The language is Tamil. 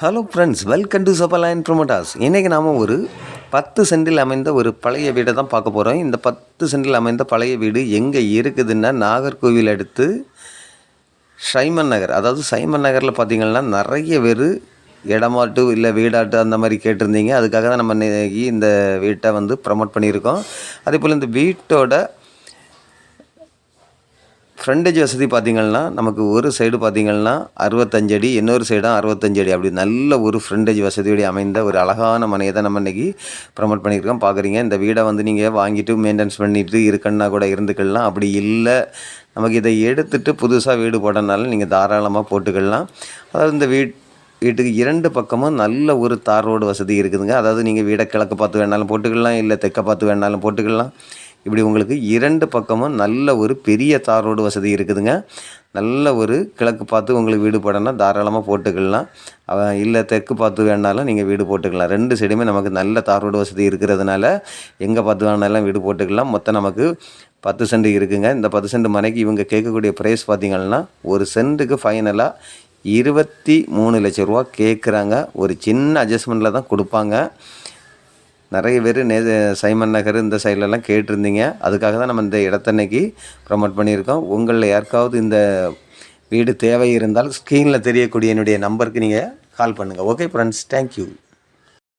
ஹலோ ஃப்ரெண்ட்ஸ், வெல்கம் டு சபலைன் ப்ரொமோட்டாஸ். இன்றைக்கி நாம் ஒரு 10 சென்டில் அமைந்த ஒரு பழைய வீடை தான் பார்க்க போகிறோம். இந்த 10 சென்டில் அமைந்த பழைய வீடு எங்கே இருக்குதுன்னா, நாகர்கோவில் அடுத்து சைமன் நகர். அதாவது சைமன் நகரில் பார்த்திங்கன்னா நிறைய பேர் இடமாட்டு இல்லை வீடாட்டு அந்த மாதிரி கேட்டிருந்தீங்க. அதுக்காக தான் நம்ம இன்றைக்கி இந்த வீட்டை ப்ரமோட் பண்ணியிருக்கோம். அதே போல் இந்த வீட்டோட ஃப்ரண்டேஜ் வசதி பார்த்திங்கன்னா, நமக்கு ஒரு சைடு பார்த்திங்கன்னா 65 அடி, இன்னொரு சைடும் 65 அடி, அப்படி நல்ல ஒரு ஃப்ரண்டேஜ் வசதியோடு அமைந்த ஒரு அழகான மனையை தான் நம்ம இன்றைக்கி ப்ரமோட் பண்ணியிருக்கோம். பார்க்குறீங்க, இந்த வீடை நீங்கள் வாங்கிட்டு மெயின்டெனன்ஸ் பண்ணிவிட்டு இருக்குன்னா கூட இருந்துக்கலாம். அப்படி இல்லை, நமக்கு இதை எடுத்துகிட்டு புதுசாக வீடு போட்டனால நீங்கள் தாராளமாக போட்டுக்கலாம். அதாவது இந்த வீட்டுக்கு 2 பக்கமும் நல்ல ஒரு தார் ரோடு வசதி இருக்குதுங்க. அதாவது நீங்கள் வீடை கிழக்கு பார்த்து வேணாலும் போட்டுக்கலாம், இல்லை தெற்க பார்த்து வேணாலும் போட்டுக்கலாம். இப்படி உங்களுக்கு 2 பக்கமும் நல்ல ஒரு பெரிய தார் ரோடு வசதி இருக்குதுங்க. நல்ல ஒரு கிழக்கு பார்த்து உங்களுக்கு வீடு போடணும்னா தாராளமாக போட்டுக்கலாம். இல்லை தெற்கு பார்த்து வேணாலும் நீங்கள் வீடு போட்டுக்கலாம். 2 சைடுமே நமக்கு நல்ல தார் ரோடு வசதி இருக்கிறதுனால எங்கே பார்த்து வேணாலும் வீடு போட்டுக்கலாம். மொத்தம் நமக்கு 10 சென்ட் இருக்குங்க. இந்த 10 சென்ட் மனைக்கு இவங்க கேட்கக்கூடிய ப்ரைஸ் பார்த்திங்கன்னா, ஒரு சென்ட்டுக்கு ஃபைனலாக 23 லட்ச ரூபா கேட்குறாங்க. ஒரு சின்ன அட்ஜஸ்ட்மெண்ட்டில் தான் கொடுப்பாங்க. நிறைய பேர் சைமன் நகர் இந்த சைட்லலாம் கேட்டிருந்தீங்க. அதுக்காக தான் நம்ம இந்த இடத்தன்னைக்கு ப்ரமோட் பண்ணியிருக்கோம். உங்களில் யாருக்காவது இந்த வீடு தேவை இருந்தால் ஸ்க்ரீனில் தெரியக்கூடிய என்னுடைய நம்பருக்கு நீங்கள் கால் பண்ணுங்கள். Okay friends, thank you.